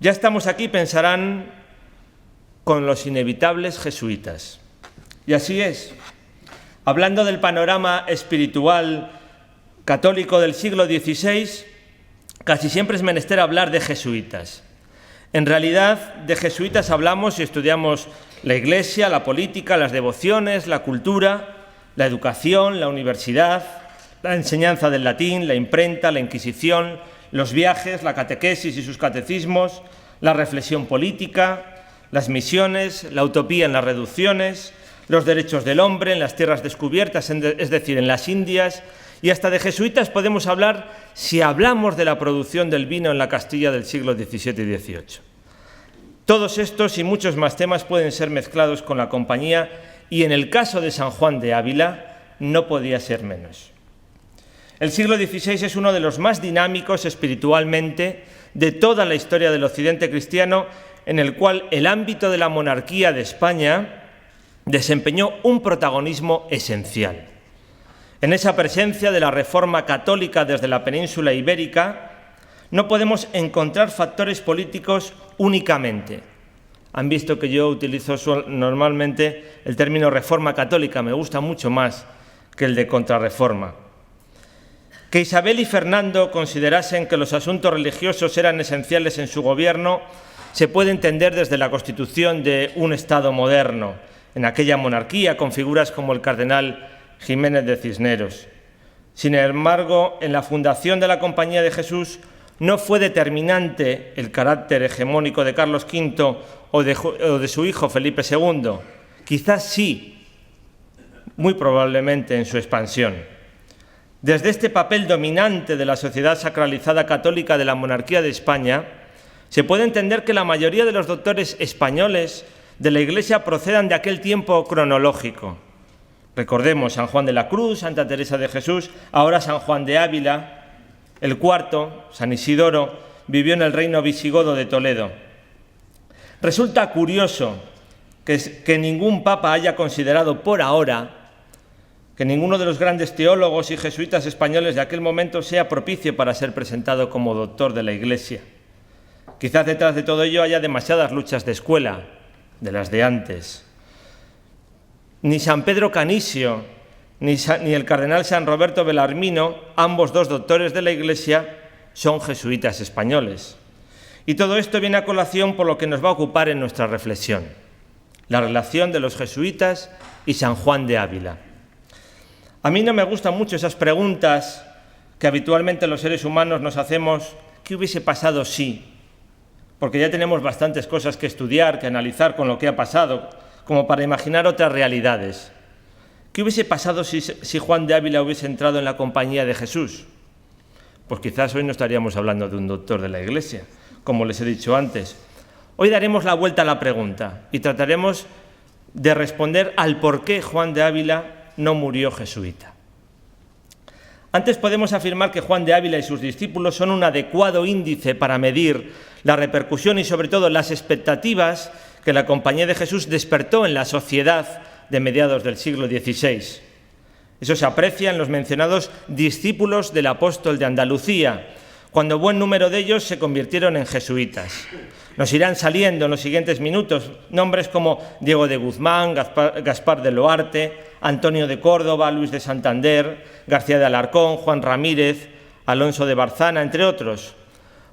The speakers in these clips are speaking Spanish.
Ya estamos aquí, pensarán, con los inevitables jesuitas. Y así es. Hablando del panorama espiritual católico del siglo XVI, casi siempre es menester hablar de jesuitas. En realidad, de jesuitas hablamos si estudiamos la Iglesia, la política, las devociones, la cultura, la educación, la universidad, la enseñanza del latín, la imprenta, la Inquisición, los viajes, la catequesis y sus catecismos, la reflexión política, las misiones, la utopía en las reducciones, los derechos del hombre en las tierras descubiertas, es decir, en las Indias, y hasta de jesuitas podemos hablar si hablamos de la producción del vino en la Castilla del siglo XVII y XVIII. Todos estos y muchos más temas pueden ser mezclados con la compañía y en el caso de San Juan de Ávila no podía ser menos. El siglo XVI es uno de los más dinámicos espiritualmente de toda la historia del occidente cristiano, en el cual el ámbito de la monarquía de España desempeñó un protagonismo esencial. En esa presencia de la reforma católica desde la península ibérica no podemos encontrar factores políticos únicamente. Han visto que yo utilizo normalmente el término reforma católica, me gusta mucho más que el de contrarreforma. Que Isabel y Fernando considerasen que los asuntos religiosos eran esenciales en su gobierno se puede entender desde la constitución de un Estado moderno, en aquella monarquía con figuras como el cardenal Jiménez de Cisneros. Sin embargo, en la fundación de la Compañía de Jesús no fue determinante el carácter hegemónico de Carlos V o de su hijo Felipe II. Quizás sí, muy probablemente en su expansión. Desde este papel dominante de la sociedad sacralizada católica de la monarquía de España, se puede entender que la mayoría de los doctores españoles de la Iglesia procedan de aquel tiempo cronológico. Recordemos San Juan de la Cruz, Santa Teresa de Jesús, ahora San Juan de Ávila. El cuarto, San Isidoro, vivió en el reino visigodo de Toledo. Resulta curioso que ningún papa haya considerado por ahora que ninguno de los grandes teólogos y jesuitas españoles de aquel momento sea propicio para ser presentado como doctor de la Iglesia. Quizás detrás de todo ello haya demasiadas luchas de escuela, de las de antes. Ni San Pedro Canisio, ni el cardenal San Roberto Belarmino, ambos dos doctores de la Iglesia, son jesuitas españoles. Y todo esto viene a colación por lo que nos va a ocupar en nuestra reflexión, la relación de los jesuitas y San Juan de Ávila. A mí no me gustan mucho esas preguntas que habitualmente los seres humanos nos hacemos, ¿qué hubiese pasado si? Porque ya tenemos bastantes cosas que estudiar, que analizar con lo que ha pasado, como para imaginar otras realidades. ¿Qué hubiese pasado si Juan de Ávila hubiese entrado en la Compañía de Jesús? Pues quizás hoy no estaríamos hablando de un doctor de la Iglesia, como les he dicho antes. Hoy daremos la vuelta a la pregunta y trataremos de responder al por qué Juan de Ávila no murió jesuita. Antes podemos afirmar que Juan de Ávila y sus discípulos son un adecuado índice para medir la repercusión y sobre todo las expectativas que la Compañía de Jesús despertó en la sociedad de mediados del siglo XVI. Eso se aprecia en los mencionados discípulos del apóstol de Andalucía, cuando buen número de ellos se convirtieron en jesuitas. Nos irán saliendo en los siguientes minutos nombres como Diego de Guzmán, Gaspar de Loarte, Antonio de Córdoba, Luis de Santander, García de Alarcón, Juan Ramírez, Alonso de Barzana, entre otros.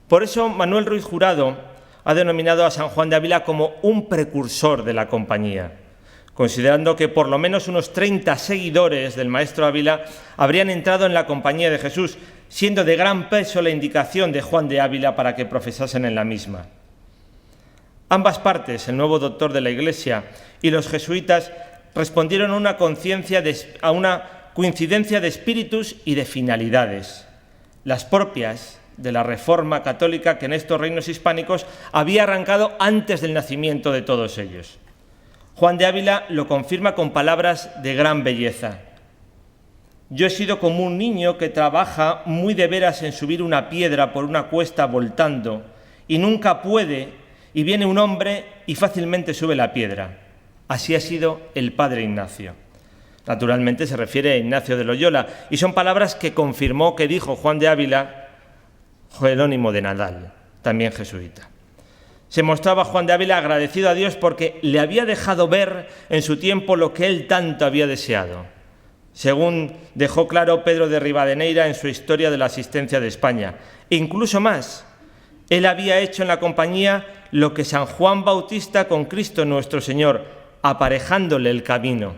Por eso Manuel Ruiz Jurado ha denominado a San Juan de Ávila como un precursor de la Compañía, considerando que por lo menos unos 30 seguidores del maestro Ávila habrían entrado en la Compañía de Jesús, siendo de gran peso la indicación de Juan de Ávila para que profesasen en la misma. Ambas partes, el nuevo doctor de la Iglesia y los jesuitas, respondieron a una coincidencia de espíritus y de finalidades, las propias de la Reforma católica que en estos reinos hispánicos había arrancado antes del nacimiento de todos ellos. Juan de Ávila lo confirma con palabras de gran belleza. Yo he sido como un niño que trabaja muy de veras en subir una piedra por una cuesta voltando y nunca puede, y viene un hombre y fácilmente sube la piedra. Así ha sido el padre Ignacio. Naturalmente se refiere a Ignacio de Loyola y son palabras que confirmó que dijo Juan de Ávila Jerónimo de Nadal, también jesuita. Se mostraba Juan de Ávila agradecido a Dios porque le había dejado ver en su tiempo lo que él tanto había deseado, según dejó claro Pedro de Rivadeneira en su Historia de la Asistencia de España. E incluso más, él había hecho en la compañía lo que San Juan Bautista con Cristo nuestro Señor, aparejándole el camino.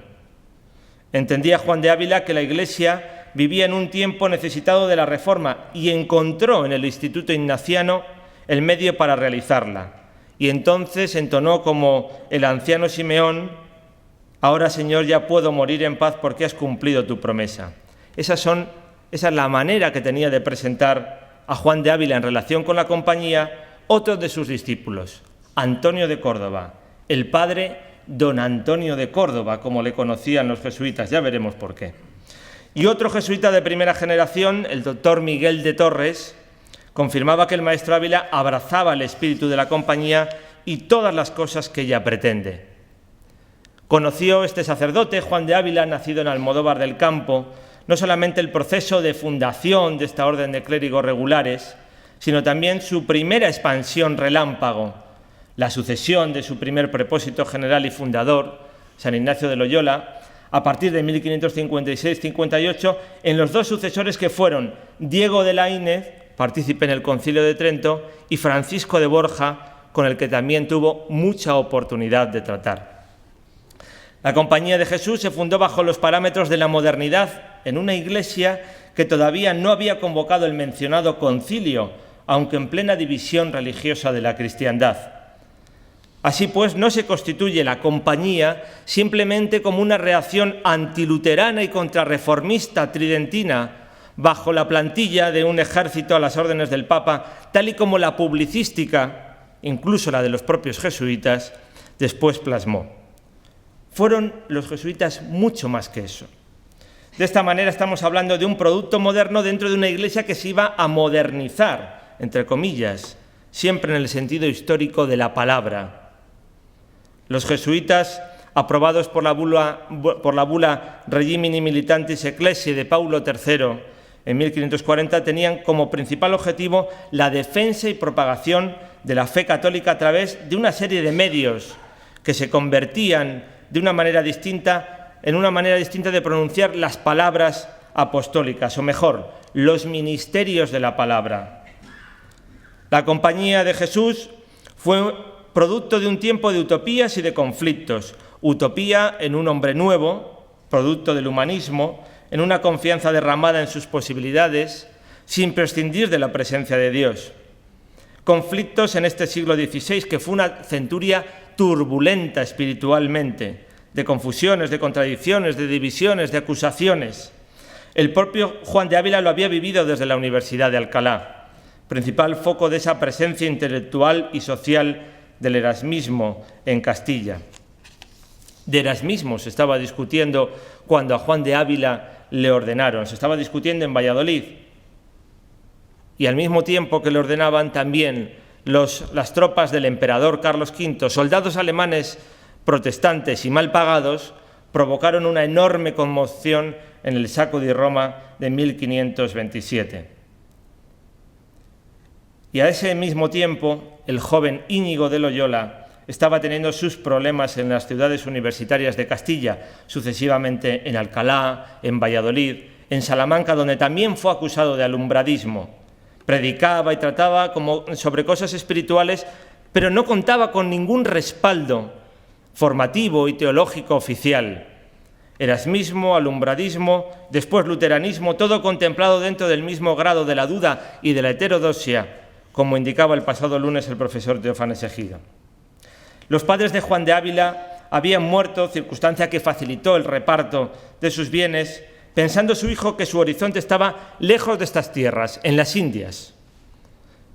Entendía Juan de Ávila que la Iglesia vivía en un tiempo necesitado de la reforma y encontró en el Instituto Ignaciano el medio para realizarla. Y entonces entonó como el anciano Simeón: ahora, Señor, ya puedo morir en paz porque has cumplido tu promesa. Esa es la manera que tenía de presentar a Juan de Ávila en relación con la compañía otro de sus discípulos, Antonio de Córdoba, el padre don Antonio de Córdoba, como le conocían los jesuitas, ya veremos por qué. Y otro jesuita de primera generación, el doctor Miguel de Torres, confirmaba que el maestro Ávila abrazaba el espíritu de la compañía y todas las cosas que ella pretende. Conoció este sacerdote, Juan de Ávila, nacido en Almodóvar del Campo, no solamente el proceso de fundación de esta orden de clérigos regulares, sino también su primera expansión relámpago, la sucesión de su primer prepósito general y fundador, San Ignacio de Loyola, a partir de 1556-58, en los dos sucesores que fueron Diego de Laínez, partícipe en el Concilio de Trento, y Francisco de Borja, con el que también tuvo mucha oportunidad de tratar. La Compañía de Jesús se fundó bajo los parámetros de la modernidad, en una iglesia que todavía no había convocado el mencionado concilio, aunque en plena división religiosa de la cristiandad. Así pues, no se constituye la Compañía simplemente como una reacción antiluterana y contrarreformista tridentina bajo la plantilla de un ejército a las órdenes del Papa, tal y como la publicística, incluso la de los propios jesuitas, después plasmó. Fueron los jesuitas mucho más que eso. De esta manera estamos hablando de un producto moderno dentro de una iglesia que se iba a modernizar, entre comillas, siempre en el sentido histórico de la palabra. Los jesuitas, aprobados por la bula Regimini Militantis Ecclesiae de Paulo III en 1540, tenían como principal objetivo la defensa y propagación de la fe católica a través de una serie de medios que se convertían en una manera distinta de pronunciar las palabras apostólicas, o mejor, los ministerios de la palabra. La Compañía de Jesús fue producto de un tiempo de utopías y de conflictos. Utopía en un hombre nuevo, producto del humanismo, en una confianza derramada en sus posibilidades, sin prescindir de la presencia de Dios. Conflictos en este siglo XVI, que fue una centuria turbulenta espiritualmente, de confusiones, de contradicciones, de divisiones, de acusaciones. El propio Juan de Ávila lo había vivido desde la Universidad de Alcalá, principal foco de esa presencia intelectual y social del erasmismo en Castilla. De erasmismo se estaba discutiendo cuando a Juan de Ávila le ordenaron, se estaba discutiendo en Valladolid. Y al mismo tiempo que le ordenaban también las tropas del emperador Carlos V, soldados alemanes protestantes y mal pagados, provocaron una enorme conmoción en el Sacco di Roma de 1527. Y a ese mismo tiempo, el joven Íñigo de Loyola estaba teniendo sus problemas en las ciudades universitarias de Castilla, sucesivamente en Alcalá, en Valladolid, en Salamanca, donde también fue acusado de alumbradismo. Predicaba y trataba sobre cosas espirituales, pero no contaba con ningún respaldo formativo y teológico oficial. Erasmismo, alumbradismo, después luteranismo, todo contemplado dentro del mismo grado de la duda y de la heterodoxia, como indicaba el pasado lunes el profesor Teófanes Ejido. Los padres de Juan de Ávila habían muerto, circunstancia que facilitó el reparto de sus bienes, pensando su hijo que su horizonte estaba lejos de estas tierras, en las Indias.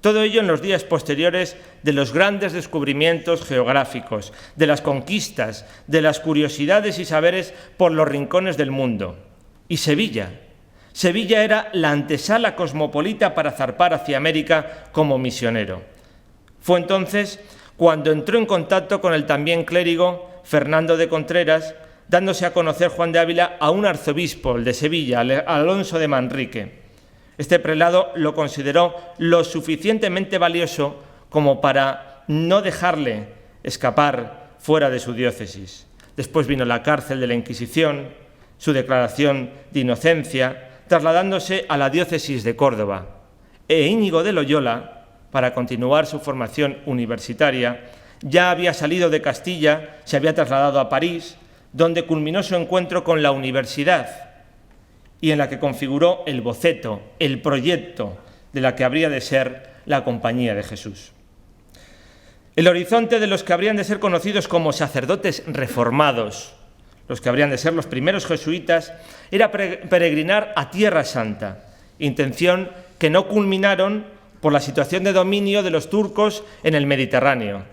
Todo ello en los días posteriores de los grandes descubrimientos geográficos, de las conquistas, de las curiosidades y saberes por los rincones del mundo. Y Sevilla. Sevilla era la antesala cosmopolita para zarpar hacia América como misionero. Fue entonces cuando entró en contacto con el también clérigo Fernando de Contreras, dándose a conocer Juan de Ávila a un arzobispo, el de Sevilla, Alonso de Manrique. Este prelado lo consideró lo suficientemente valioso como para no dejarle escapar fuera de su diócesis. Después vino la cárcel de la Inquisición, su declaración de inocencia, trasladándose a la diócesis de Córdoba. Íñigo de Loyola, para continuar su formación universitaria, ya había salido de Castilla, se había trasladado a París, donde culminó su encuentro con la universidad y en la que configuró el boceto, el proyecto de la que habría de ser la Compañía de Jesús. El horizonte de los que habrían de ser conocidos como sacerdotes reformados, los que habrían de ser los primeros jesuitas, era peregrinar a Tierra Santa, intención que no culminaron por la situación de dominio de los turcos en el Mediterráneo.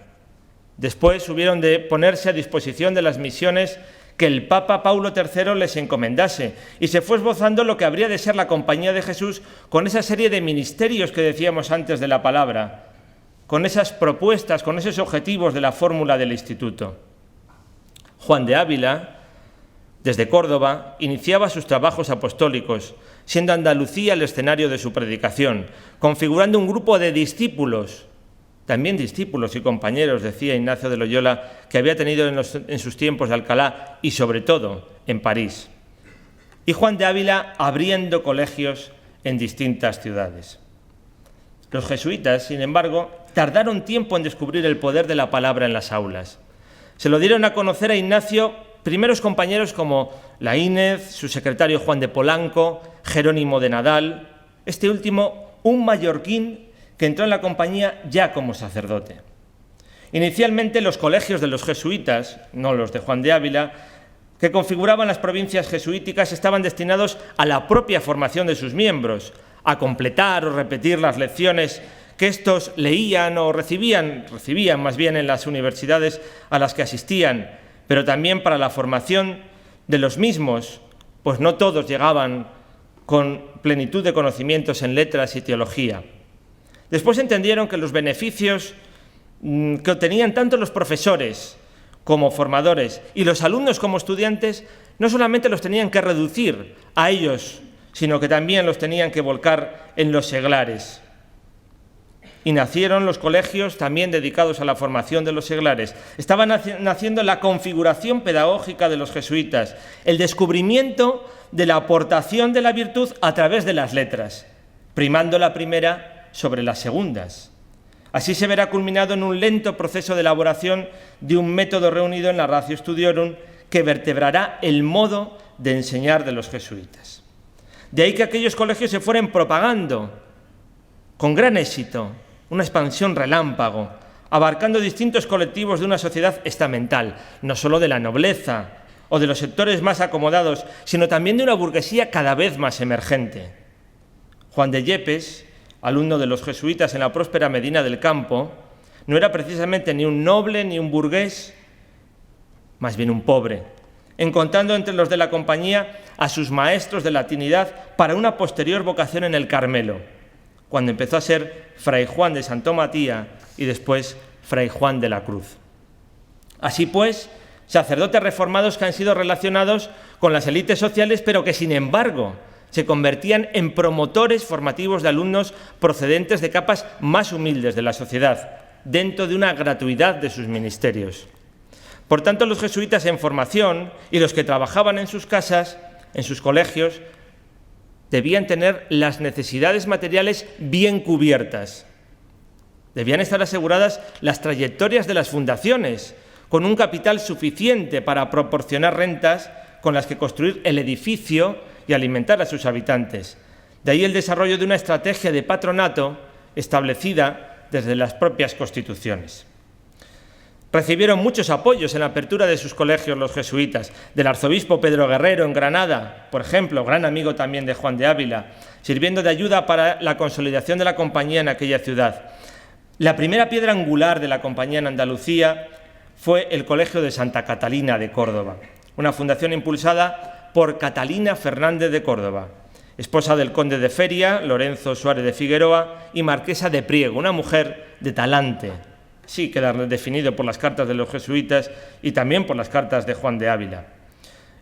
Después hubieron de ponerse a disposición de las misiones que el Papa Paulo III les encomendase, y se fue esbozando lo que habría de ser la Compañía de Jesús con esa serie de ministerios que decíamos antes de la palabra, con esas propuestas, con esos objetivos de la fórmula del instituto. Juan de Ávila, desde Córdoba, iniciaba sus trabajos apostólicos, siendo Andalucía el escenario de su predicación, configurando un grupo de discípulos, también discípulos y compañeros, decía Ignacio de Loyola, que había tenido en sus tiempos de Alcalá y, sobre todo, en París. Y Juan de Ávila abriendo colegios en distintas ciudades. Los jesuitas, sin embargo, tardaron tiempo en descubrir el poder de la palabra en las aulas. Se lo dieron a conocer a Ignacio primeros compañeros como Laínez, su secretario Juan de Polanco, Jerónimo de Nadal, este último un mallorquín que entró en la compañía ya como sacerdote. Inicialmente los colegios de los jesuitas, no los de Juan de Ávila, que configuraban las provincias jesuíticas, estaban destinados a la propia formación de sus miembros, a completar o repetir las lecciones que estos leían o recibían más bien en las universidades a las que asistían, pero también para la formación de los mismos, pues no todos llegaban con plenitud de conocimientos en letras y teología. Después entendieron que los beneficios que obtenían tanto los profesores como formadores y los alumnos como estudiantes no solamente los tenían que reducir a ellos, sino que también los tenían que volcar en los seglares. Y nacieron los colegios también dedicados a la formación de los seglares. Estaba naciendo la configuración pedagógica de los jesuitas, el descubrimiento de la aportación de la virtud a través de las letras, primando la primera sobre las segundas. Así se verá culminado en un lento proceso de elaboración de un método reunido en la Ratio Studiorum que vertebrará el modo de enseñar de los jesuitas. De ahí que aquellos colegios se fueran propagando con gran éxito, una expansión relámpago, abarcando distintos colectivos de una sociedad estamental, no solo de la nobleza o de los sectores más acomodados, sino también de una burguesía cada vez más emergente. Juan de Yepes, alumno de los jesuitas en la próspera Medina del Campo, no era precisamente ni un noble ni un burgués, más bien un pobre, encontrando entre los de la compañía a sus maestros de latinidad para una posterior vocación en el Carmelo, cuando empezó a ser Fray Juan de Santo Matías y después Fray Juan de la Cruz. Así pues, sacerdotes reformados que han sido relacionados con las élites sociales, pero que sin embargo se convertían en promotores formativos de alumnos procedentes de capas más humildes de la sociedad, dentro de una gratuidad de sus ministerios. Por tanto, los jesuitas en formación y los que trabajaban en sus casas, en sus colegios, debían tener las necesidades materiales bien cubiertas. Debían estar aseguradas las trayectorias de las fundaciones, con un capital suficiente para proporcionar rentas con las que construir el edificio y alimentar a sus habitantes. De ahí el desarrollo de una estrategia de patronato establecida desde las propias constituciones. Recibieron muchos apoyos en la apertura de sus colegios los jesuitas, del arzobispo Pedro Guerrero en Granada, por ejemplo, gran amigo también de Juan de Ávila, sirviendo de ayuda para la consolidación de la compañía en aquella ciudad. La primera piedra angular de la compañía en Andalucía fue el Colegio de Santa Catalina de Córdoba, una fundación impulsada por Catalina Fernández de Córdoba, esposa del conde de Feria, Lorenzo Suárez de Figueroa, y marquesa de Priego, una mujer de talante. Sí, queda definido por las cartas de los jesuitas y también por las cartas de Juan de Ávila.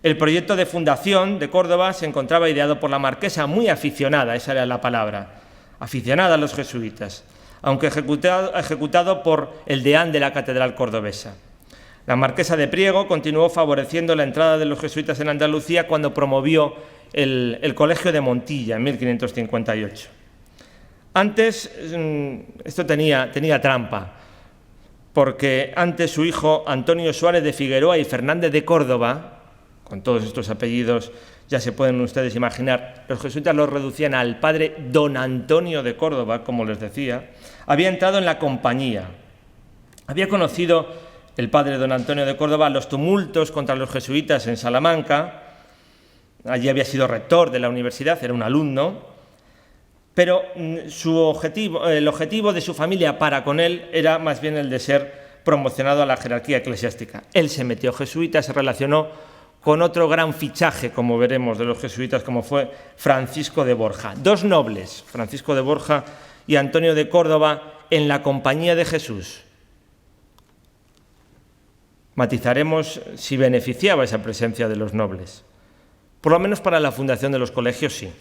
El proyecto de fundación de Córdoba se encontraba ideado por la marquesa, muy aficionada, esa era la palabra, aficionada a los jesuitas. aunque ejecutado por el deán de la catedral cordobesa. La marquesa de Priego continuó favoreciendo la entrada de los jesuitas en Andalucía cuando promovió el Colegio de Montilla en 1558. Antes, esto tenía trampa, porque antes su hijo Antonio Suárez de Figueroa y Fernández de Córdoba, con todos estos apellidos ya se pueden ustedes imaginar, los jesuitas los reducían al padre don Antonio de Córdoba, como les decía, había entrado en la compañía. Había conocido el padre don Antonio de Córdoba los tumultos contra los jesuitas en Salamanca. Allí había sido rector de la universidad, era un alumno, pero el objetivo de su familia para con él era más bien el de ser promocionado a la jerarquía eclesiástica. Él se metió jesuita, se relacionó con otro gran fichaje, como veremos, de los jesuitas, como fue Francisco de Borja. Dos nobles, Francisco de Borja y Antonio de Córdoba, en la compañía de Jesús. Matizaremos si beneficiaba esa presencia de los nobles. Por lo menos para la fundación de los colegios sí,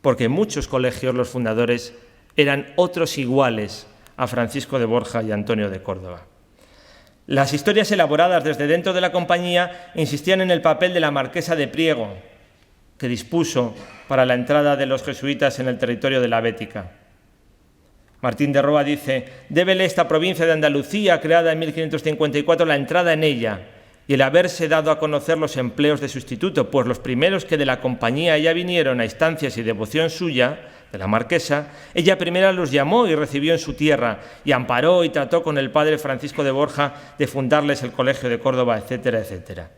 porque en muchos colegios los fundadores eran otros iguales a Francisco de Borja y Antonio de Córdoba. Las historias elaboradas desde dentro de la compañía insistían en el papel de la marquesa de Priego, que dispuso para la entrada de los jesuitas en el territorio de la Bética. Martín de Roa dice: «Débele esta provincia de Andalucía, creada en 1554, la entrada en ella y el haberse dado a conocer los empleos de sustituto, pues los primeros que de la compañía ya vinieron a instancias y devoción suya, de la marquesa, ella primera los llamó y recibió en su tierra, y amparó y trató con el padre Francisco de Borja de fundarles el Colegio de Córdoba, etcétera, etcétera».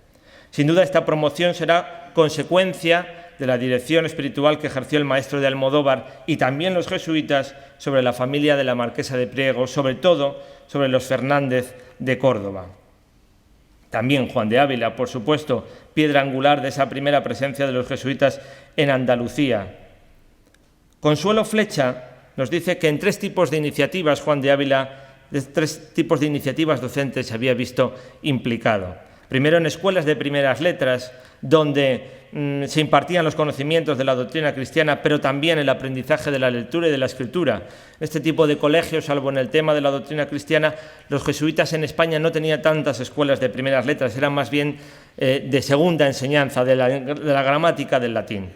Sin duda esta promoción será consecuencia de la dirección espiritual que ejerció el maestro de Almodóvar y también los jesuitas sobre la familia de la marquesa de Priego, sobre todo sobre los Fernández de Córdoba. También Juan de Ávila, por supuesto, piedra angular de esa primera presencia de los jesuitas en Andalucía. Consuelo Flecha nos dice que en tres tipos de iniciativas Juan de Ávila, tres tipos de iniciativas docentes se había visto implicado. Primero en escuelas de primeras letras, donde se impartían los conocimientos de la doctrina cristiana, pero también el aprendizaje de la lectura y de la escritura. Este tipo de colegios, salvo en el tema de la doctrina cristiana, los jesuitas en España no tenían tantas escuelas de primeras letras, eran más bien de segunda enseñanza, de la gramática del latín.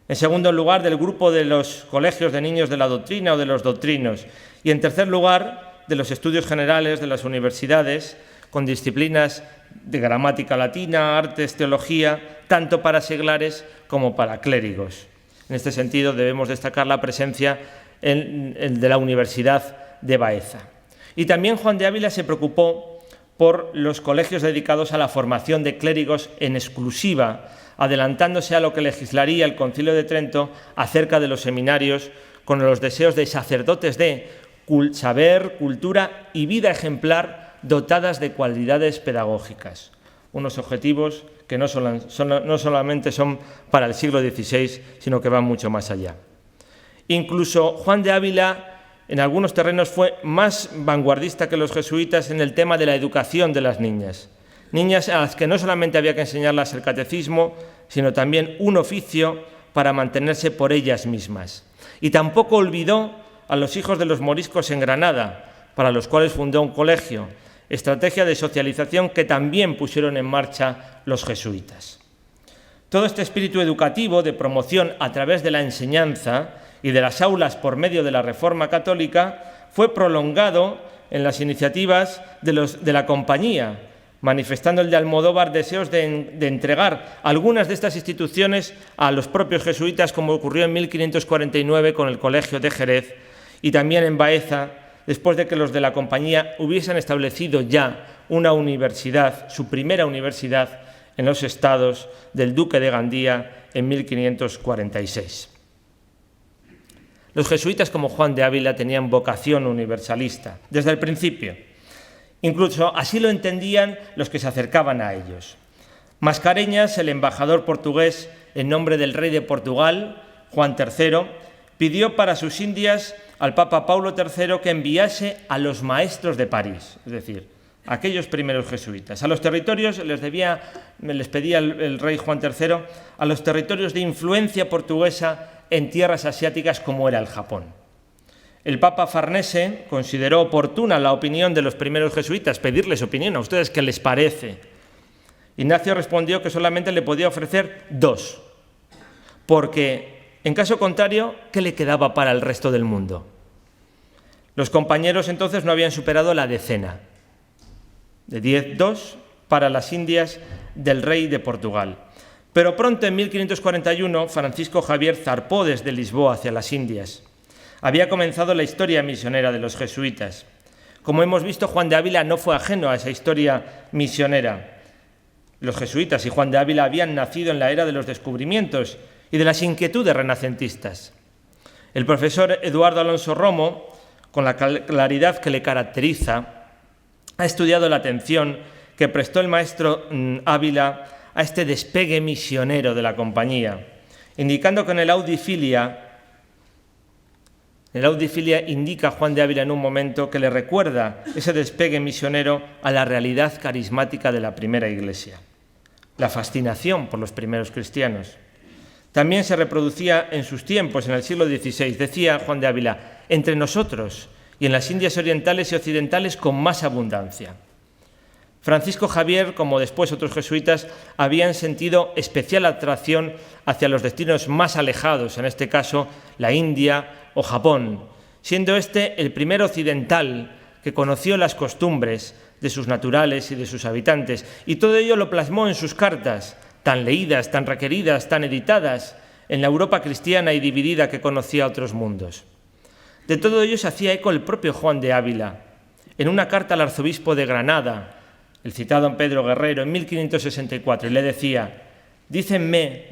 En segundo lugar, del grupo de los colegios de niños de la doctrina o de los doctrinos. Y en tercer lugar, de los estudios generales de las universidades, con disciplinas de gramática latina, artes, teología, tanto para seglares como para clérigos. En este sentido, debemos destacar la presencia de la Universidad de Baeza. Y también Juan de Ávila se preocupó por los colegios dedicados a la formación de clérigos en exclusiva, adelantándose a lo que legislaría el Concilio de Trento acerca de los seminarios, con los deseos de sacerdotes de saber, cultura y vida ejemplar dotadas de cualidades pedagógicas. Unos objetivos que no solamente son para el siglo XVI, sino que van mucho más allá. Incluso Juan de Ávila, en algunos terrenos, fue más vanguardista que los jesuitas en el tema de la educación de las niñas. Niñas a las que no solamente había que enseñarlas el catecismo, sino también un oficio para mantenerse por ellas mismas. Y tampoco olvidó a los hijos de los moriscos en Granada, para los cuales fundó un colegio, estrategia de socialización que también pusieron en marcha los jesuitas. Todo este espíritu educativo de promoción a través de la enseñanza y de las aulas por medio de la Reforma Católica fue prolongado en las iniciativas de la compañía, manifestando el de Almodóvar deseos de entregar algunas de estas instituciones a los propios jesuitas, como ocurrió en 1549 con el Colegio de Jerez y también en Baeza, después de que los de la compañía hubiesen establecido ya una universidad, su primera universidad, en los estados del Duque de Gandía en 1546. Los jesuitas, como Juan de Ávila, tenían vocación universalista desde el principio. Incluso así lo entendían los que se acercaban a ellos. Mascareñas, el embajador portugués en nombre del rey de Portugal, Juan III, pidió para sus Indias al Papa Paulo III que enviase a los maestros de París, es decir, a aquellos primeros jesuitas. A los territorios les pedía el rey Juan III, a los territorios de influencia portuguesa en tierras asiáticas como era el Japón. El Papa Farnese consideró oportuna la opinión de los primeros jesuitas, pedirles opinión a ustedes qué les parece. Ignacio respondió que solamente le podía ofrecer 2, porque en caso contrario, ¿qué le quedaba para el resto del mundo? Los compañeros entonces no habían superado la decena. De 10, 2 para las Indias del rey de Portugal. Pero pronto, en 1541, Francisco Javier zarpó desde Lisboa hacia las Indias. Había comenzado la historia misionera de los jesuitas. Como hemos visto, Juan de Ávila no fue ajeno a esa historia misionera. Los jesuitas y Juan de Ávila habían nacido en la era de los descubrimientos y de las inquietudes renacentistas. El profesor Eduardo Alonso Romo, con la claridad que le caracteriza, ha estudiado la atención que prestó el maestro Ávila a este despegue misionero de la compañía, indicando que en el Audifilia indica Juan de Ávila en un momento que le recuerda ese despegue misionero a la realidad carismática de la primera Iglesia, la fascinación por los primeros cristianos. También se reproducía en sus tiempos, en el siglo XVI, decía Juan de Ávila, entre nosotros y en las Indias orientales y occidentales con más abundancia. Francisco Javier, como después otros jesuitas, habían sentido especial atracción hacia los destinos más alejados, en este caso la India o Japón, siendo este el primer occidental que conoció las costumbres de sus naturales y de sus habitantes, y todo ello lo plasmó en sus cartas, tan leídas, tan requeridas, tan editadas, en la Europa cristiana y dividida que conocía otros mundos. De todo ello se hacía eco el propio Juan de Ávila, en una carta al arzobispo de Granada, el citado don Pedro Guerrero, en 1564, y le decía: «Dícenme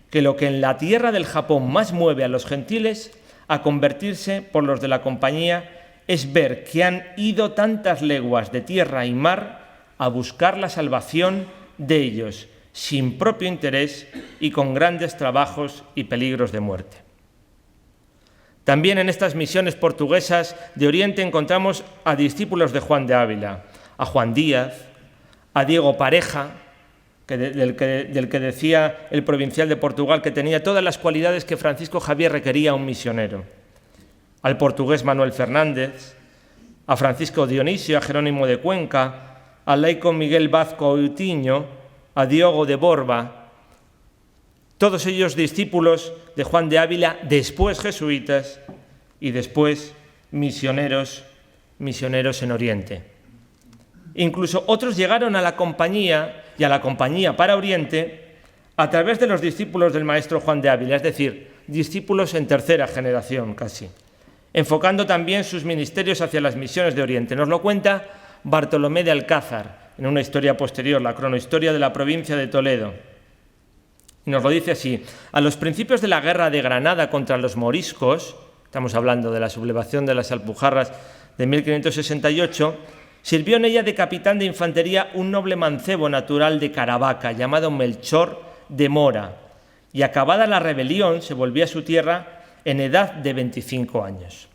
que lo que en la tierra del Japón más mueve a los gentiles a convertirse por los de la compañía es ver que han ido tantas leguas de tierra y mar a buscar la salvación de ellos, sin propio interés y con grandes trabajos y peligros de muerte». También en estas misiones portuguesas de Oriente encontramos a discípulos de Juan de Ávila, a Juan Díaz, a Diego Pareja, del que decía el provincial de Portugal que tenía todas las cualidades que Francisco Javier requería a un misionero, al portugués Manuel Fernández, a Francisco Dionisio, a Jerónimo de Cuenca, al laico Miguel Vaz Coutinho, a Diogo de Borba, todos ellos discípulos de Juan de Ávila, después jesuitas y después misioneros en Oriente. Incluso otros llegaron a la compañía y a la compañía para Oriente a través de los discípulos del maestro Juan de Ávila, es decir, discípulos en tercera generación casi, enfocando también sus ministerios hacia las misiones de Oriente. Nos lo cuenta Bartolomé de Alcázar en una historia posterior, la cronohistoria de la provincia de Toledo. Y nos lo dice así: a los principios de la guerra de Granada contra los moriscos, estamos hablando de la sublevación de las Alpujarras de 1568, sirvió en ella de capitán de infantería un noble mancebo natural de Caravaca, llamado Melchor de Mora, y acabada la rebelión se volvió a su tierra en edad de 25 años.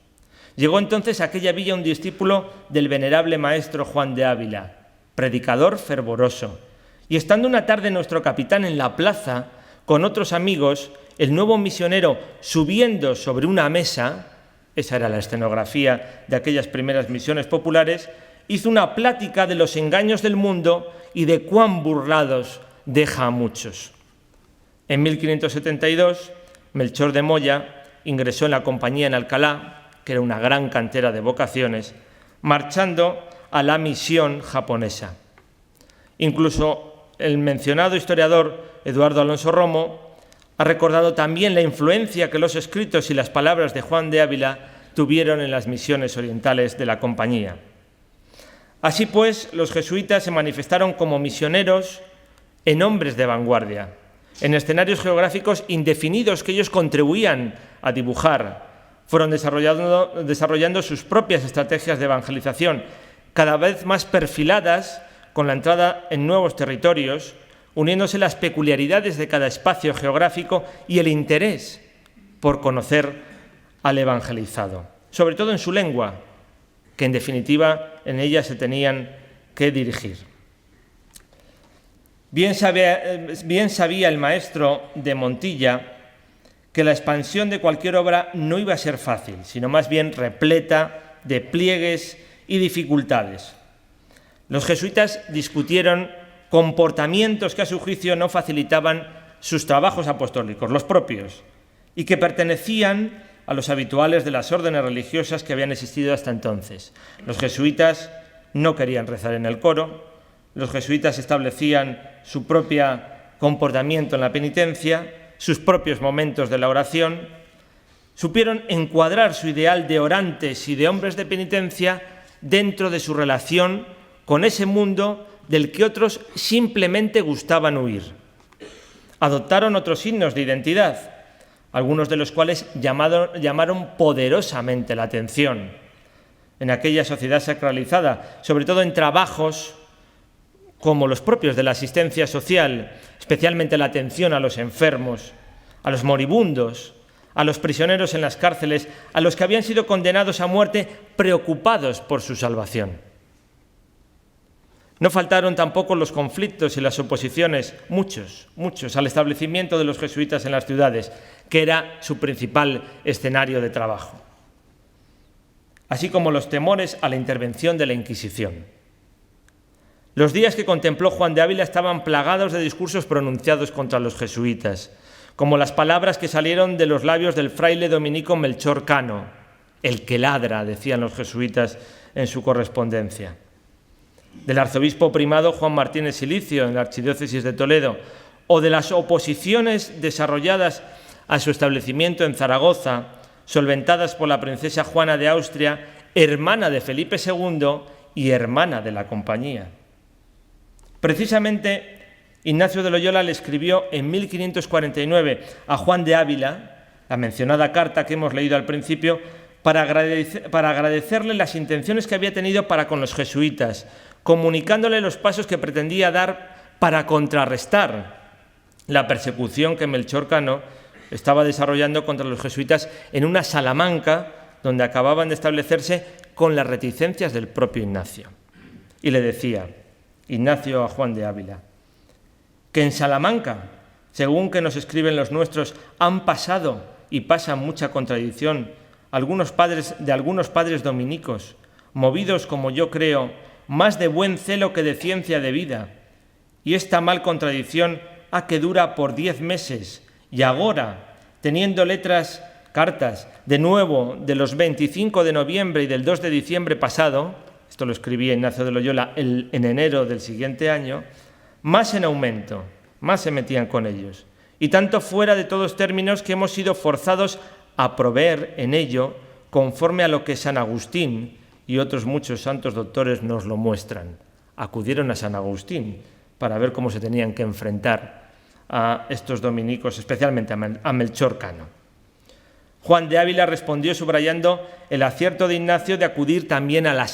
Llegó entonces a aquella villa un discípulo del venerable maestro Juan de Ávila, predicador fervoroso, y estando una tarde nuestro capitán en la plaza con otros amigos, el nuevo misionero subiendo sobre una mesa, esa era la escenografía de aquellas primeras misiones populares, hizo una plática de los engaños del mundo y de cuán burlados deja a muchos. En 1572, Melchor de Moya ingresó en la compañía en Alcalá, que era una gran cantera de vocaciones, marchando a la misión japonesa. Incluso el mencionado historiador Eduardo Alonso Romo ha recordado también la influencia que los escritos y las palabras de Juan de Ávila tuvieron en las misiones orientales de la compañía. Así pues, los jesuitas se manifestaron como misioneros en hombres de vanguardia, en escenarios geográficos indefinidos que ellos contribuían a dibujar. Fueron desarrollando sus propias estrategias de evangelización, cada vez más perfiladas con la entrada en nuevos territorios, uniéndose las peculiaridades de cada espacio geográfico y el interés por conocer al evangelizado, sobre todo en su lengua, que en definitiva en ella se tenían que dirigir. Bien sabía el maestro de Montilla que la expansión de cualquier obra no iba a ser fácil, sino más bien repleta de pliegues y dificultades. Los jesuitas discutieron comportamientos que a su juicio no facilitaban sus trabajos apostólicos, los propios, y que pertenecían a los habituales de las órdenes religiosas que habían existido hasta entonces. Los jesuitas no querían rezar en el coro, los jesuitas establecían su propio comportamiento en la penitencia, sus propios momentos de la oración, supieron encuadrar su ideal de orantes y de hombres de penitencia dentro de su relación con ese mundo del que otros simplemente gustaban huir. Adoptaron otros signos de identidad, algunos de los cuales llamaron poderosamente la atención en aquella sociedad sacralizada, sobre todo en trabajos como los propios de la asistencia social, especialmente la atención a los enfermos, a los moribundos, a los prisioneros en las cárceles, a los que habían sido condenados a muerte preocupados por su salvación. No faltaron tampoco los conflictos y las oposiciones, muchos, al establecimiento de los jesuitas en las ciudades, que era su principal escenario de trabajo, así como los temores a la intervención de la Inquisición. Los días que contempló Juan de Ávila estaban plagados de discursos pronunciados contra los jesuitas, como las palabras que salieron de los labios del fraile dominico Melchor Cano, el que ladra, decían los jesuitas en su correspondencia, del arzobispo primado Juan Martínez Silicio en la archidiócesis de Toledo, o de las oposiciones desarrolladas a su establecimiento en Zaragoza, solventadas por la princesa Juana de Austria, hermana de Felipe II y hermana de la Compañía. Precisamente, Ignacio de Loyola le escribió en 1549 a Juan de Ávila, la mencionada carta que hemos leído al principio, para agradecerle las intenciones que había tenido para con los jesuitas, comunicándole los pasos que pretendía dar para contrarrestar la persecución que Melchor Cano estaba desarrollando contra los jesuitas en una Salamanca donde acababan de establecerse con las reticencias del propio Ignacio. Y le decía Ignacio a Juan de Ávila que en Salamanca, según que nos escriben los nuestros, han pasado y pasan mucha contradicción algunos padres dominicos, movidos, como yo creo, más de buen celo que de ciencia de vida, y esta mal contradicción ha que dura por 10 meses, y agora, teniendo cartas, de nuevo, de los 25 de noviembre y del 2 de diciembre pasado, esto lo escribía Ignacio de Loyola en enero del siguiente año, más en aumento, más se metían con ellos, y tanto fuera de todos términos que hemos sido forzados a proveer en ello conforme a lo que San Agustín y otros muchos santos doctores nos lo muestran. Acudieron a San Agustín para ver cómo se tenían que enfrentar a estos dominicos, especialmente a Melchor Cano. Juan de Ávila respondió subrayando el acierto de Ignacio de acudir también a la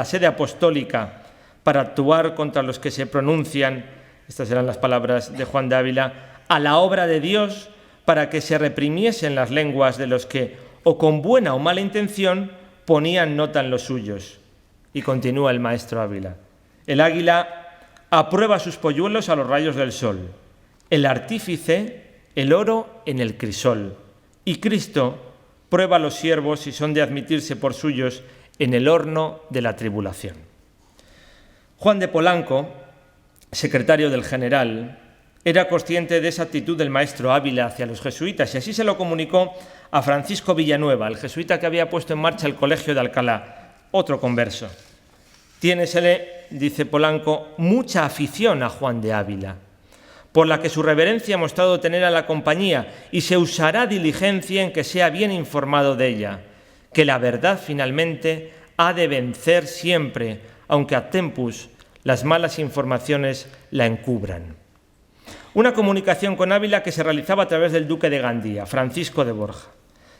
sede apostólica para actuar contra los que se pronuncian, estas eran las palabras de Juan de Ávila, a la obra de Dios para que se reprimiesen las lenguas de los que, o con buena o mala intención, ponían nota en los suyos. Y continúa el maestro Ávila. El águila aprueba sus polluelos a los rayos del sol, el artífice el oro en el crisol, y Cristo prueba a los siervos si son de admitirse por suyos en el horno de la tribulación. Juan de Polanco, secretario del general, era consciente de esa actitud del maestro Ávila hacia los jesuitas y así se lo comunicó a Francisco Villanueva, el jesuita que había puesto en marcha el colegio de Alcalá, otro converso. Tiénesele, dice Polanco, mucha afición a Juan de Ávila, por la que su reverencia ha mostrado tener a la compañía y se usará diligencia en que sea bien informado de ella, que la verdad finalmente ha de vencer siempre, aunque a tempus las malas informaciones la encubran. Una comunicación con Ávila que se realizaba a través del duque de Gandía, Francisco de Borja.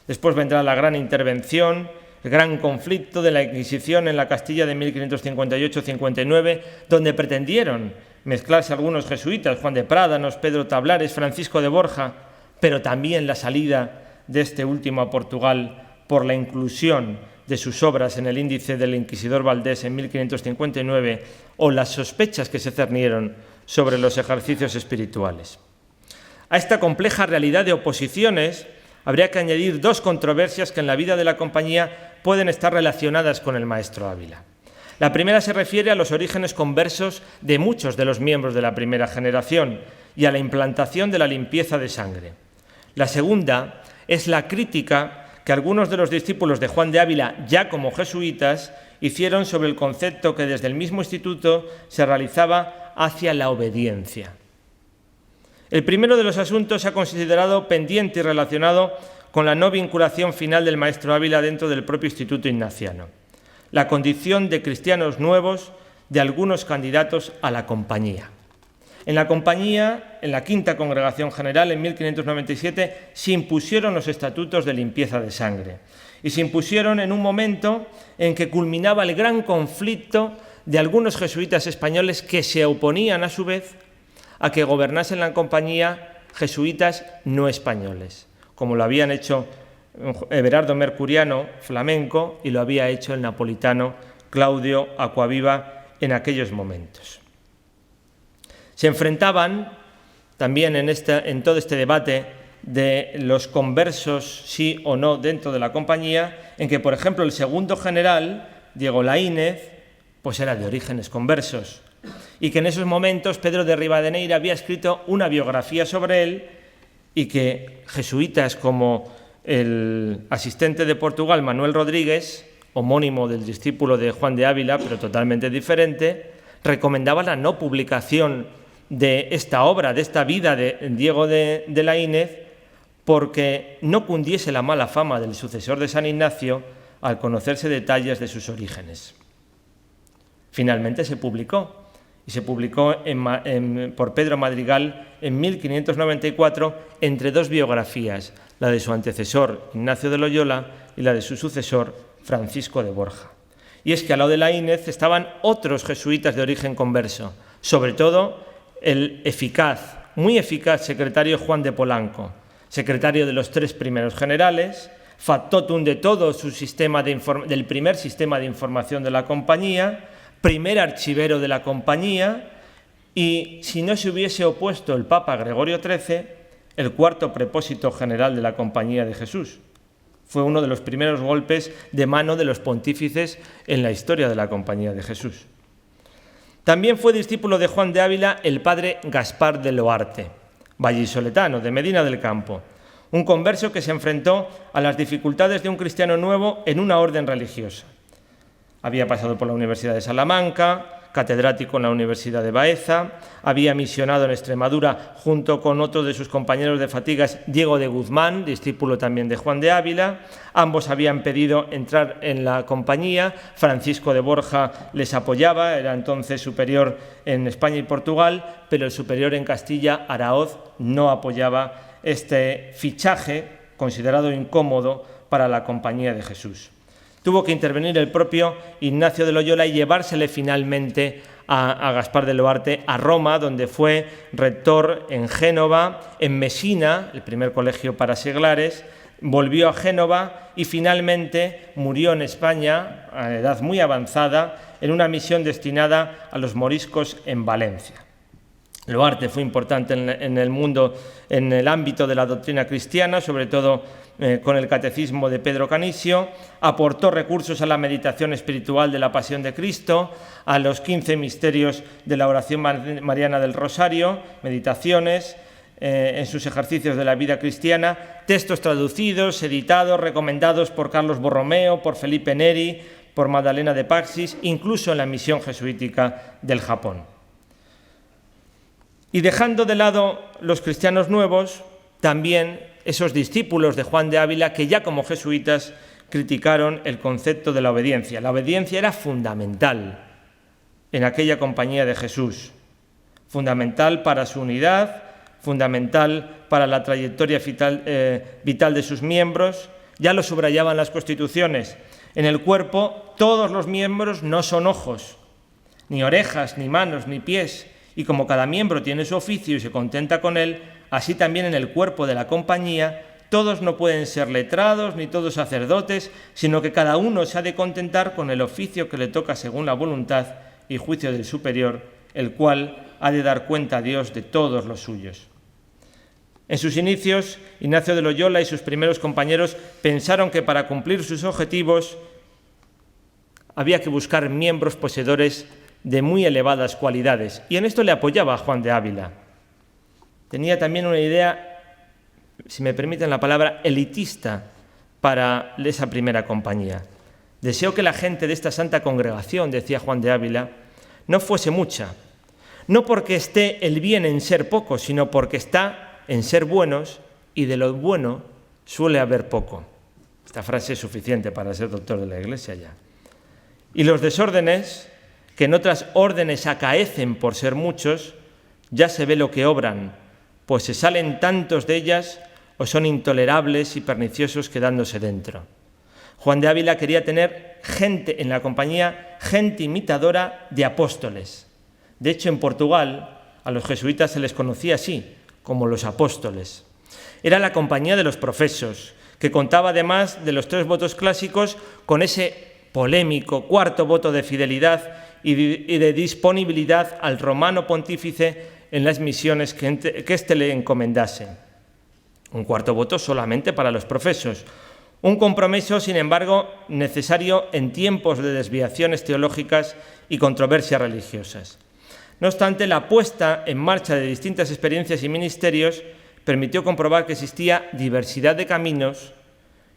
Después vendrá la gran intervención, el gran conflicto de la Inquisición en la Castilla de 1558-59, donde pretendieron mezclarse algunos jesuitas, Juan de Prádanos, Pedro Tablares, Francisco de Borja, pero también la salida de este último a Portugal por la inclusión de sus obras en el índice del inquisidor Valdés en 1559 o las sospechas que se cernieron sobre los ejercicios espirituales. A esta compleja realidad de oposiciones habría que añadir dos controversias que en la vida de la compañía pueden estar relacionadas con el maestro Ávila. La primera se refiere a los orígenes conversos de muchos de los miembros de la primera generación y a la implantación de la limpieza de sangre. La segunda es la crítica que algunos de los discípulos de Juan de Ávila, ya como jesuitas, hicieron sobre el concepto que desde el mismo instituto se realizaba hacia la obediencia. El primero de los asuntos se ha considerado pendiente y relacionado con la no vinculación final del maestro Ávila dentro del propio Instituto Ignaciano, la condición de cristianos nuevos de algunos candidatos a la compañía. En la compañía, en la Quinta Congregación General, en 1597, se impusieron los estatutos de limpieza de sangre y se impusieron en un momento en que culminaba el gran conflicto de algunos jesuitas españoles que se oponían a su vez a que gobernasen la compañía jesuitas no españoles, como lo habían hecho Everardo Mercuriano, flamenco, y lo había hecho el napolitano Claudio Acquaviva en aquellos momentos. Se enfrentaban también en todo este debate de los conversos, sí o no, dentro de la compañía, en que, por ejemplo, el segundo general, Diego Laínez, pues era de orígenes conversos, y que en esos momentos Pedro de Rivadeneira había escrito una biografía sobre él y que jesuitas como el asistente de Portugal, Manuel Rodríguez, homónimo del discípulo de Juan de Ávila, pero totalmente diferente, recomendaba la no publicación de esta obra, de esta vida de Diego de Laínez, porque no cundiese la mala fama del sucesor de San Ignacio al conocerse detalles de sus orígenes. Finalmente se publicó, y se publicó por Pedro Madrigal en 1594 entre dos biografías, la de su antecesor Ignacio de Loyola y la de su sucesor Francisco de Borja. Y es que al lado de Laínez estaban otros jesuitas de origen converso, sobre todo el eficaz, muy eficaz secretario Juan de Polanco, secretario de los tres primeros generales, factotum de todo su sistema del primer sistema de información de la compañía, primer archivero de la compañía y, si no se hubiese opuesto el Papa Gregorio XIII, el cuarto prepósito general de la Compañía de Jesús. Fue uno de los primeros golpes de mano de los pontífices en la historia de la Compañía de Jesús. También fue discípulo de Juan de Ávila el padre Gaspar de Loarte, vallisoletano de Medina del Campo, un converso que se enfrentó a las dificultades de un cristiano nuevo en una orden religiosa. Había pasado por la Universidad de Salamanca, catedrático en la Universidad de Baeza, había misionado en Extremadura junto con otro de sus compañeros de fatigas, Diego de Guzmán, discípulo también de Juan de Ávila. Ambos habían pedido entrar en la compañía, Francisco de Borja les apoyaba, era entonces superior en España y Portugal, pero el superior en Castilla, Araoz, no apoyaba este fichaje considerado incómodo para la Compañía de Jesús. Tuvo que intervenir el propio Ignacio de Loyola y llevársele finalmente a Gaspar de Loarte a Roma, donde fue rector en Génova, en Mesina, el primer colegio para seglares, volvió a Génova y finalmente murió en España, a edad muy avanzada, en una misión destinada a los moriscos en Valencia. Loarte fue importante en el mundo, en el ámbito de la doctrina cristiana, sobre todo con el catecismo de Pedro Canisio, aportó recursos a la meditación espiritual de la Pasión de Cristo, a los 15 misterios de la oración mariana del Rosario, meditaciones en sus ejercicios de la vida cristiana, textos traducidos, editados, recomendados por Carlos Borromeo, por Felipe Neri, por Magdalena de Praxis, incluso en la misión jesuítica del Japón. Y dejando de lado los cristianos nuevos, también esos discípulos de Juan de Ávila que ya como jesuitas criticaron el concepto de la obediencia. La obediencia era fundamental en aquella Compañía de Jesús, fundamental para su unidad, fundamental para la trayectoria vital de sus miembros. Ya lo subrayaban las constituciones. En el cuerpo todos los miembros no son ojos, ni orejas, ni manos, ni pies. Y como cada miembro tiene su oficio y se contenta con él, así también en el cuerpo de la compañía, todos no pueden ser letrados ni todos sacerdotes, sino que cada uno se ha de contentar con el oficio que le toca según la voluntad y juicio del superior, el cual ha de dar cuenta a Dios de todos los suyos. En sus inicios, Ignacio de Loyola y sus primeros compañeros pensaron que para cumplir sus objetivos había que buscar miembros poseedores de muy elevadas cualidades, y en esto le apoyaba a Juan de Ávila. Tenía también una idea, si me permiten la palabra, elitista para esa primera compañía. Deseo que la gente de esta santa congregación, decía Juan de Ávila, no fuese mucha, no porque esté el bien en ser poco, sino porque está en ser buenos, y de lo bueno suele haber poco. Esta frase es suficiente para ser doctor de la Iglesia ya. Y los desórdenes, que en otras órdenes acaecen por ser muchos, ya se ve lo que obran, pues se salen tantos de ellas o son intolerables y perniciosos quedándose dentro. Juan de Ávila quería tener gente en la compañía, gente imitadora de apóstoles. De hecho, en Portugal a los jesuitas se les conocía así, como los apóstoles. Era la compañía de los profesos, que contaba además de los 3 votos clásicos con ese polémico cuarto voto de fidelidad y de disponibilidad al romano pontífice en las misiones que éste le encomendase. Un cuarto voto solamente para los profesos. Un compromiso, sin embargo, necesario en tiempos de desviaciones teológicas y controversias religiosas. No obstante, la puesta en marcha de distintas experiencias y ministerios permitió comprobar que existía diversidad de caminos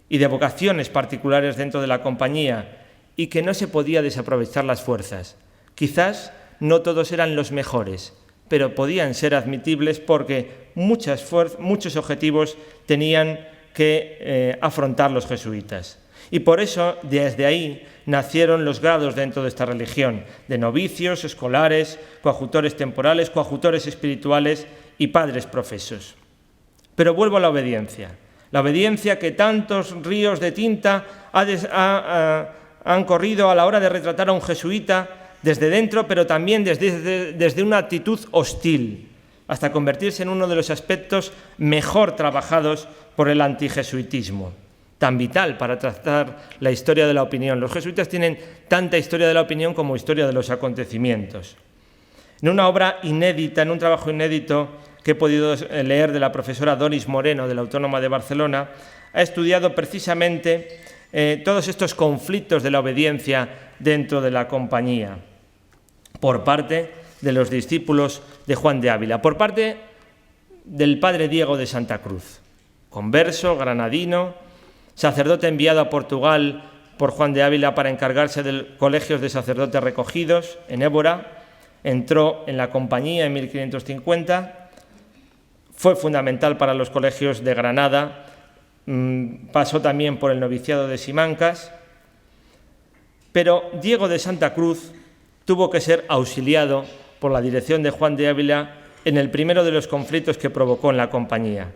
y de vocaciones particulares dentro de la compañía y que no se podía desaprovechar las fuerzas. Quizás no todos eran los mejores, pero podían ser admitibles porque muchos objetivos tenían que afrontar los jesuitas. Y por eso, desde ahí, nacieron los grados dentro de esta religión, de novicios, escolares, coadjutores temporales, coadjutores espirituales y padres profesos. Pero vuelvo a la obediencia que tantos ríos de tinta han corrido a la hora de retratar a un jesuita desde dentro, pero también desde una actitud hostil, hasta convertirse en uno de los aspectos mejor trabajados por el antijesuitismo, tan vital para tratar la historia de la opinión. Los jesuitas tienen tanta historia de la opinión como historia de los acontecimientos. En una obra inédita, en un trabajo inédito que he podido leer de la profesora Doris Moreno, de la Autónoma de Barcelona, ha estudiado precisamente todos estos conflictos de la obediencia dentro de la compañía, por parte de los discípulos de Juan de Ávila, por parte del padre Diego de Santa Cruz, converso, granadino, sacerdote enviado a Portugal por Juan de Ávila para encargarse de colegios de sacerdotes recogidos en Évora. Entró en la compañía en 1550, fue fundamental para los colegios de Granada, pasó también por el noviciado de Simancas, pero Diego de Santa Cruz tuvo que ser auxiliado por la dirección de Juan de Ávila en el primero de los conflictos que provocó en la compañía.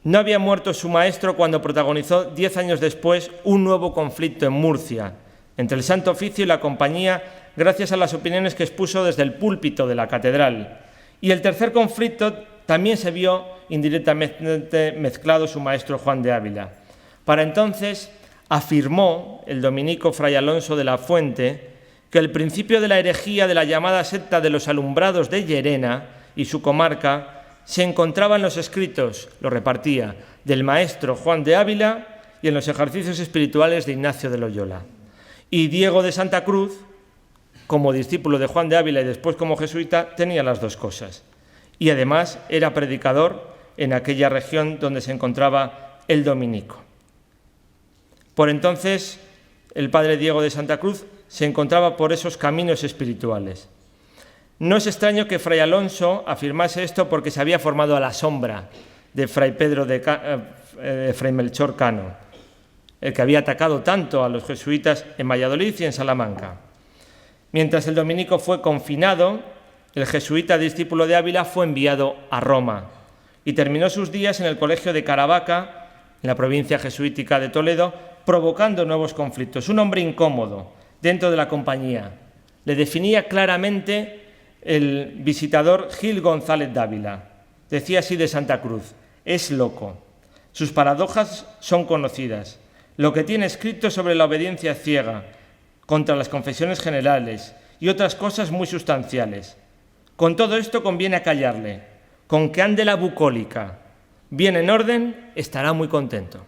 No había muerto su maestro cuando protagonizó 10 años después un nuevo conflicto en Murcia entre el Santo Oficio y la compañía, gracias a las opiniones que expuso desde el púlpito de la catedral. Y el tercer conflicto también se vio indirectamente mezclado su maestro Juan de Ávila. Para entonces afirmó el dominico Fray Alonso de la Fuente que el principio de la herejía de la llamada secta de los alumbrados de Llerena y su comarca se encontraba en los escritos, lo repartía, del maestro Juan de Ávila y en los ejercicios espirituales de Ignacio de Loyola. Y Diego de Santa Cruz, como discípulo de Juan de Ávila y después como jesuita, tenía las dos cosas. Y además era predicador en aquella región donde se encontraba el dominico. Por entonces, el padre Diego de Santa Cruz se encontraba por esos caminos espirituales. No es extraño que Fray Alonso afirmase esto porque se había formado a la sombra de Fray Fray Melchor Cano, el que había atacado tanto a los jesuitas en Valladolid y en Salamanca. Mientras el dominico fue confinado, el jesuita discípulo de Ávila fue enviado a Roma y terminó sus días en el colegio de Caravaca, en la provincia jesuítica de Toledo, provocando nuevos conflictos. Un hombre incómodo dentro de la compañía. Le definía claramente el visitador Gil González Dávila. Decía así de Santa Cruz: es loco. Sus paradojas son conocidas. Lo que tiene escrito sobre la obediencia ciega, contra las confesiones generales y otras cosas muy sustanciales. Con todo esto conviene acallarle, con que ande la bucólica bien en orden, estará muy contento.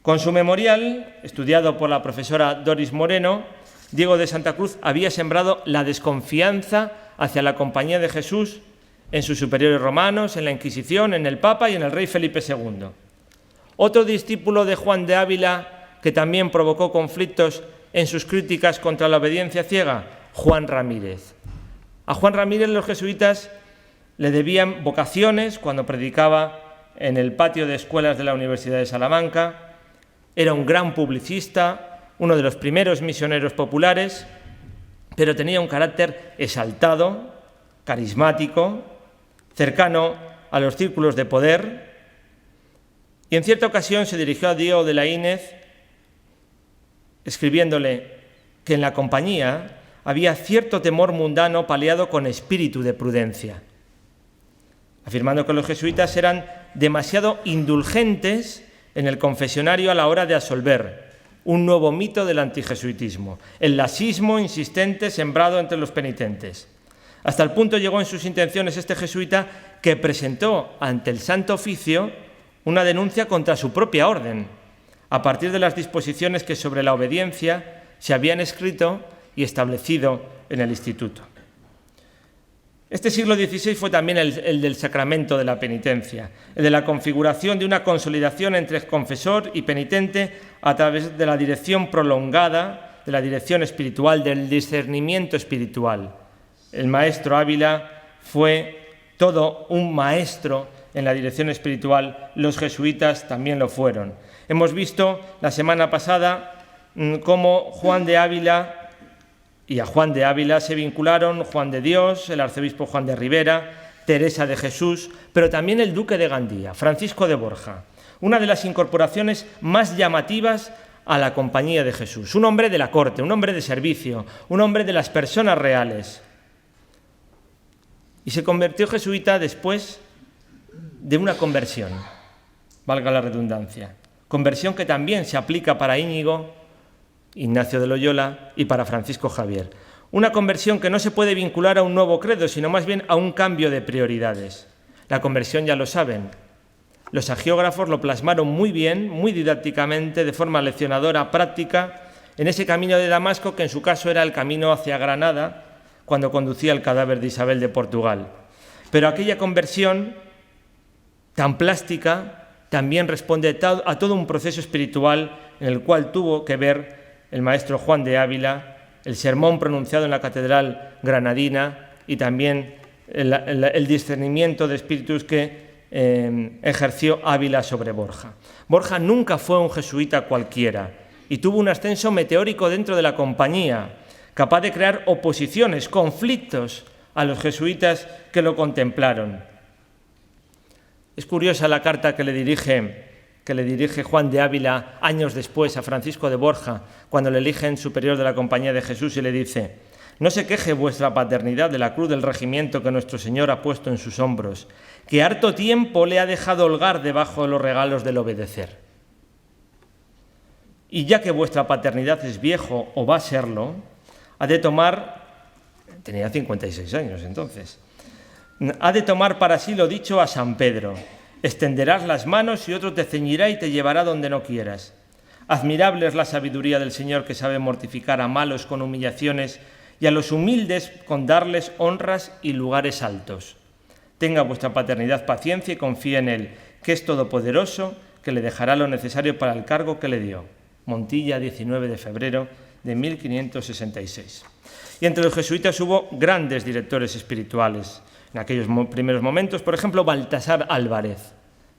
Con su memorial, estudiado por la profesora Doris Moreno, Diego de Santa Cruz había sembrado la desconfianza hacia la Compañía de Jesús en sus superiores romanos, en la Inquisición, en el Papa y en el rey Felipe II. Otro discípulo de Juan de Ávila, que también provocó conflictos en sus críticas contra la obediencia ciega, Juan Ramírez. A Juan Ramírez los jesuitas le debían vocaciones cuando predicaba en el patio de escuelas de la Universidad de Salamanca. Era un gran publicista, uno de los primeros misioneros populares, pero tenía un carácter exaltado, carismático, cercano a los círculos de poder, y en cierta ocasión se dirigió a Diego de Laínez escribiéndole que en la compañía había cierto temor mundano paliado con espíritu de prudencia, afirmando que los jesuitas eran demasiado indulgentes en el confesionario a la hora de absolver un nuevo mito del antijesuitismo, el laxismo insistente sembrado entre los penitentes. Hasta el punto llegó en sus intenciones este jesuita que presentó ante el Santo Oficio una denuncia contra su propia orden, a partir de las disposiciones que sobre la obediencia se habían escrito y establecido en el Instituto. Este siglo XVI fue también el del sacramento de la penitencia, el de la configuración de una consolidación entre confesor y penitente a través de la dirección prolongada, de la dirección espiritual, del discernimiento espiritual. El maestro Ávila fue todo un maestro en la dirección espiritual, los jesuitas también lo fueron. Hemos visto la semana pasada cómo Juan de Ávila y a Juan de Ávila se vincularon Juan de Dios, el arzobispo Juan de Ribera, Teresa de Jesús, pero también el duque de Gandía, Francisco de Borja, una de las incorporaciones más llamativas a la Compañía de Jesús. Un hombre de la corte, un hombre de servicio, un hombre de las personas reales. Y se convirtió jesuita después de una conversión, valga la redundancia. Conversión que también se aplica para Íñigo, Ignacio de Loyola y para Francisco Javier. Una conversión que no se puede vincular a un nuevo credo, sino más bien a un cambio de prioridades. La conversión, ya lo saben, los agiógrafos lo plasmaron muy bien, muy didácticamente, de forma leccionadora, práctica, en ese camino de Damasco que en su caso era el camino hacia Granada, cuando conducía el cadáver de Isabel de Portugal. Pero aquella conversión tan plástica también responde a todo un proceso espiritual en el cual tuvo que ver el maestro Juan de Ávila, el sermón pronunciado en la catedral granadina y también el discernimiento de espíritus que ejerció Ávila sobre Borja. Borja nunca fue un jesuita cualquiera y tuvo un ascenso meteórico dentro de la compañía, capaz de crear oposiciones, conflictos a los jesuitas que lo contemplaron. Es curiosa la carta que le dirige Juan de Ávila años después a Francisco de Borja, cuando le eligen superior de la Compañía de Jesús, y le dice: «No se queje vuestra paternidad de la cruz del regimiento que nuestro Señor ha puesto en sus hombros, que harto tiempo le ha dejado holgar debajo de los regalos del obedecer. Y ya que vuestra paternidad es viejo o va a serlo, ha de tomar», tenía 56 años entonces, «ha de tomar para sí lo dicho a San Pedro: extenderás las manos y otro te ceñirá y te llevará donde no quieras. Admirable es la sabiduría del Señor, que sabe mortificar a malos con humillaciones y a los humildes con darles honras y lugares altos. Tenga vuestra paternidad paciencia y confíe en Él, que es todopoderoso, que le dejará lo necesario para el cargo que le dio». Montilla, 19 de febrero de 1566. Y entre los jesuitas hubo grandes directores espirituales. En aquellos primeros momentos, por ejemplo, Baltasar Álvarez,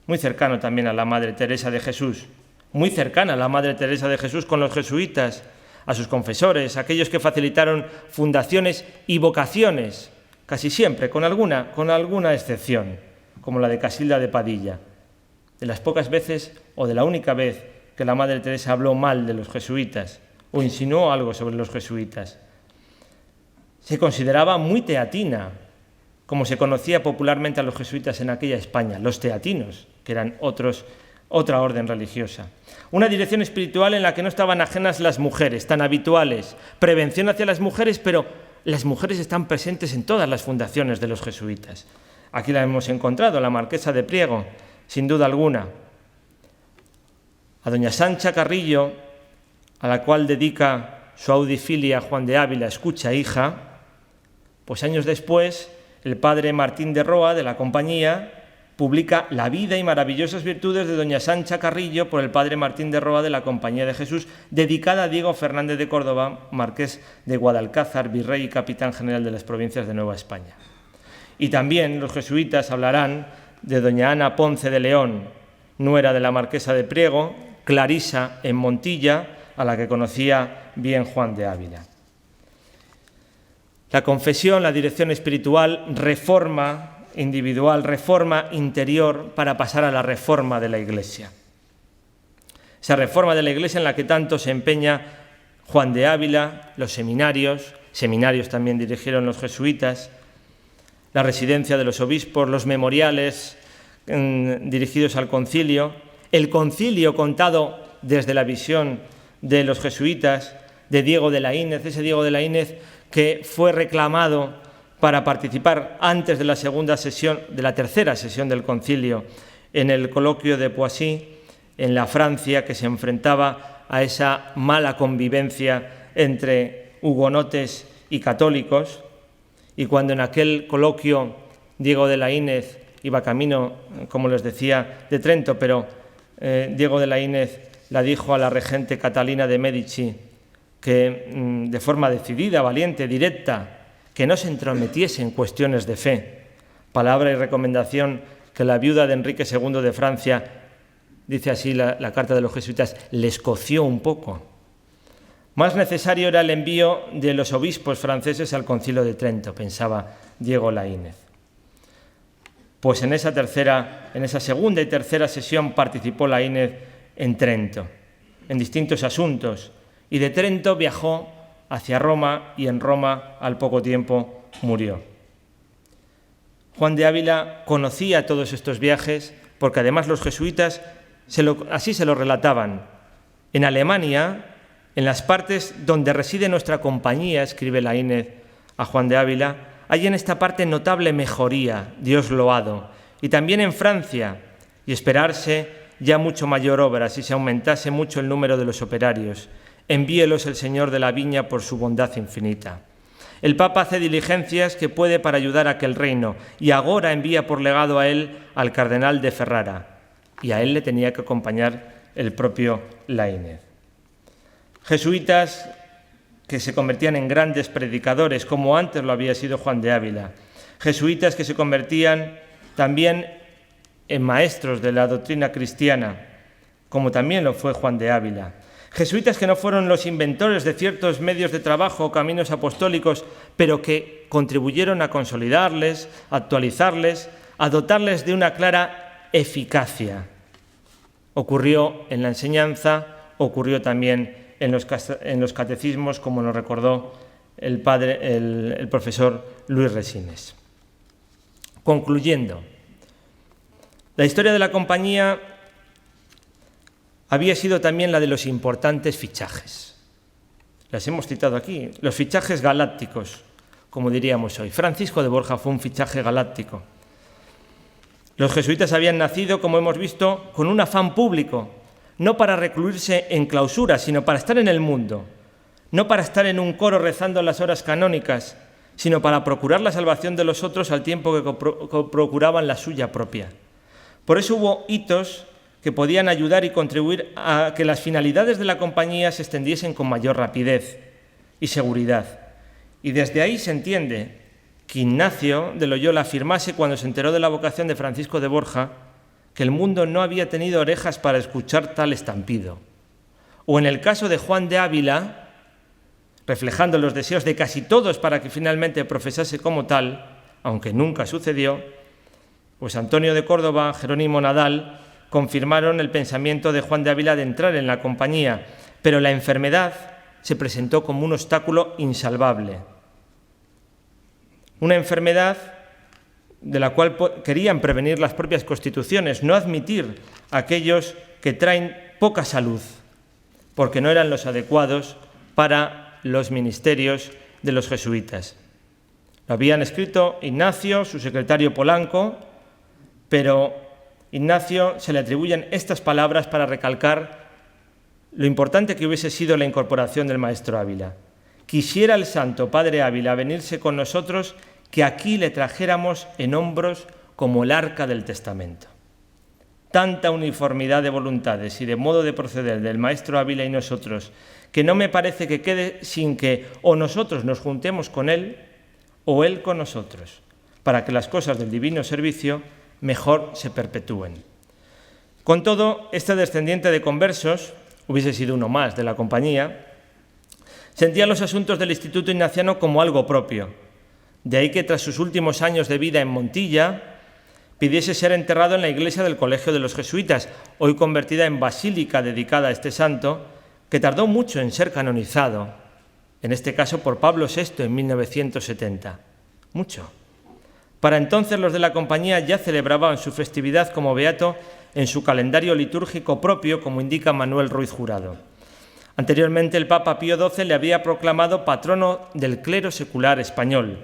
muy cercano también a la Madre Teresa de Jesús, muy cercana a la Madre Teresa de Jesús con los jesuitas, a sus confesores, aquellos que facilitaron fundaciones y vocaciones, casi siempre, con alguna excepción, como la de Casilda de Padilla. De las pocas veces, o de la única vez, que la Madre Teresa habló mal de los jesuitas, o insinuó algo sobre los jesuitas. Se consideraba muy teatina, como se conocía popularmente a los jesuitas en aquella España, los teatinos, que eran otra orden religiosa. Una dirección espiritual en la que no estaban ajenas las mujeres, tan habituales, prevención hacia las mujeres, pero las mujeres están presentes en todas las fundaciones de los jesuitas. Aquí la hemos encontrado, la marquesa de Priego, sin duda alguna. A doña Sancha Carrillo, a la cual dedica su Audifilia Juan de Ávila, escucha, hija, pues años después el padre Martín de Roa, de la Compañía, publica La vida y maravillosas virtudes de doña Sancha Carrillo por el padre Martín de Roa de la Compañía de Jesús, dedicada a Diego Fernández de Córdoba, marqués de Guadalcázar, virrey y capitán general de las provincias de Nueva España. Y también los jesuitas hablarán de doña Ana Ponce de León, nuera de la marquesa de Priego, clarisa en Montilla, a la que conocía bien Juan de Ávila. La confesión, la dirección espiritual, reforma individual, reforma interior para pasar a la reforma de la Iglesia. Esa reforma de la Iglesia en la que tanto se empeña Juan de Ávila, los seminarios también dirigieron los jesuitas, la residencia de los obispos, los memoriales dirigidos al concilio, el concilio contado desde la visión de los jesuitas, de Diego de Laínez, ese Diego de Laínez que fue reclamado para participar antes de la tercera sesión del concilio en el coloquio de Poissy, en la Francia que se enfrentaba a esa mala convivencia entre hugonotes y católicos, y cuando en aquel coloquio Diego de Laínez iba camino, como les decía, de Trento, pero Diego de Laínez la dijo a la regente Catalina de Medici que de forma decidida, valiente, directa, que no se entrometiese en cuestiones de fe. Palabra y recomendación que la viuda de Enrique II de Francia, dice así la carta de los jesuitas, les coció un poco. Más necesario era el envío de los obispos franceses al Concilio de Trento, pensaba Diego Laínez. Pues en esa segunda y tercera sesión participó Laínez en Trento, en distintos asuntos, y de Trento viajó hacia Roma y en Roma al poco tiempo murió. Juan de Ávila conocía todos estos viajes porque además los jesuitas así se lo relataban. En Alemania, en las partes donde reside nuestra compañía, escribe Laínez a Juan de Ávila, hay en esta parte notable mejoría, Dios loado, y también en Francia, y esperarse ya mucho mayor obra si se aumentase mucho el número de los operarios. Envíelos el Señor de la viña por su bondad infinita. El Papa hace diligencias que puede para ayudar a aquel reino, y agora envía por legado a él al cardenal de Ferrara, y a él le tenía que acompañar el propio Laínez. Jesuitas que se convertían en grandes predicadores, como antes lo había sido Juan de Ávila. Jesuitas que se convertían también en maestros de la doctrina cristiana, como también lo fue Juan de Ávila. Jesuitas que no fueron los inventores de ciertos medios de trabajo o caminos apostólicos, pero que contribuyeron a consolidarles, a actualizarles, a dotarles de una clara eficacia. Ocurrió en la enseñanza, ocurrió también en los catecismos, como nos recordó el profesor Luis Resines. Concluyendo, la historia de la compañía había sido también la de los importantes fichajes. Las hemos citado aquí, los fichajes galácticos, como diríamos hoy. Francisco de Borja fue un fichaje galáctico. Los jesuitas habían nacido, como hemos visto, con un afán público, no para recluirse en clausura, sino para estar en el mundo, no para estar en un coro rezando las horas canónicas, sino para procurar la salvación de los otros al tiempo que procuraban la suya propia. Por eso hubo hitos que podían ayudar y contribuir a que las finalidades de la compañía se extendiesen con mayor rapidez y seguridad. Y desde ahí se entiende que Ignacio de Loyola afirmase cuando se enteró de la vocación de Francisco de Borja que el mundo no había tenido orejas para escuchar tal estampido. O en el caso de Juan de Ávila, reflejando los deseos de casi todos para que finalmente profesase como tal, aunque nunca sucedió, pues Antonio de Córdoba, Jerónimo Nadal, confirmaron el pensamiento de Juan de Ávila de entrar en la compañía, pero la enfermedad se presentó como un obstáculo insalvable. Una enfermedad de la cual querían prevenir las propias constituciones, no admitir a aquellos que traen poca salud, porque no eran los adecuados para los ministerios de los jesuitas. Lo habían escrito Ignacio, su secretario Polanco, pero Ignacio se le atribuyen estas palabras para recalcar lo importante que hubiese sido la incorporación del maestro Ávila. Quisiera el santo padre Ávila venirse con nosotros, que aquí le trajéramos en hombros como el arca del testamento. Tanta uniformidad de voluntades y de modo de proceder del maestro Ávila y nosotros, que no me parece que quede sin que o nosotros nos juntemos con él o él con nosotros, para que las cosas del divino servicio mejor se perpetúen. Con todo, este descendiente de conversos, hubiese sido uno más de la compañía, sentía los asuntos del Instituto Ignaciano como algo propio. De ahí que tras sus últimos años de vida en Montilla, pidiese ser enterrado en la iglesia del Colegio de los Jesuitas, hoy convertida en basílica dedicada a este santo, que tardó mucho en ser canonizado, en este caso por Pablo VI en 1970. Mucho. Para entonces los de la compañía ya celebraban su festividad como beato en su calendario litúrgico propio, como indica Manuel Ruiz Jurado. Anteriormente el Papa Pío XII le había proclamado patrono del clero secular español.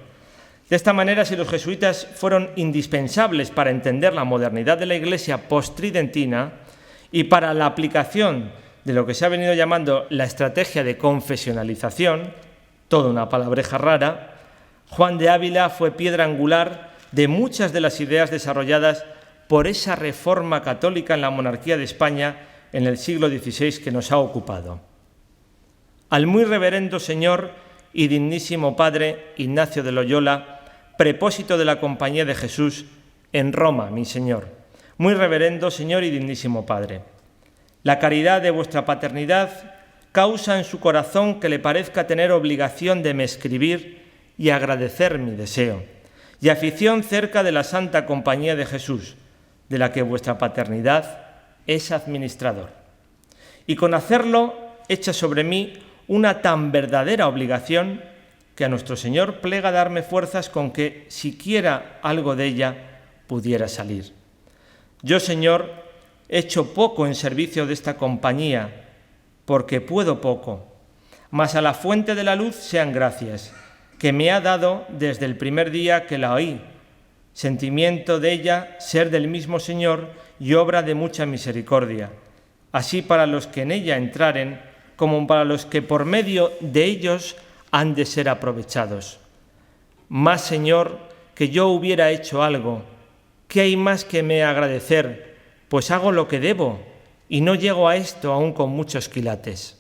De esta manera, si los jesuitas fueron indispensables para entender la modernidad de la Iglesia post-tridentina y para la aplicación de lo que se ha venido llamando la estrategia de confesionalización, toda una palabreja rara, Juan de Ávila fue piedra angular de muchas de las ideas desarrolladas por esa reforma católica en la monarquía de España en el siglo XVI que nos ha ocupado. Al muy reverendo señor y dignísimo padre Ignacio de Loyola, prepósito de la Compañía de Jesús en Roma, mi señor, muy reverendo señor y dignísimo padre, la caridad de vuestra paternidad causa en su corazón que le parezca tener obligación de me escribir y agradecer mi deseo, y afición cerca de la Santa Compañía de Jesús, de la que vuestra paternidad es administrador. Y con hacerlo echa sobre mí una tan verdadera obligación que a nuestro Señor plega darme fuerzas con que siquiera algo de ella pudiera salir. Yo, Señor, he hecho poco en servicio de esta compañía, porque puedo poco, mas a la fuente de la luz sean gracias, que me ha dado desde el primer día que la oí, sentimiento de ella ser del mismo Señor y obra de mucha misericordia, así para los que en ella entraren, como para los que por medio de ellos han de ser aprovechados. Más, Señor, que yo hubiera hecho algo, ¿qué hay más que me agradecer? Pues hago lo que debo, y no llego a esto aún con muchos quilates.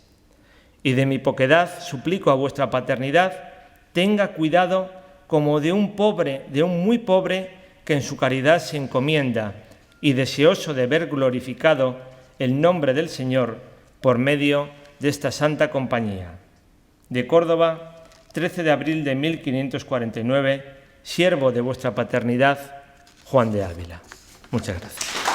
Y de mi poquedad suplico a vuestra paternidad, tenga cuidado como de un muy pobre que en su caridad se encomienda, y deseoso de ver glorificado el nombre del Señor por medio de esta santa compañía. De Córdoba, 13 de abril de 1549, siervo de vuestra paternidad, Juan de Ávila. Muchas gracias.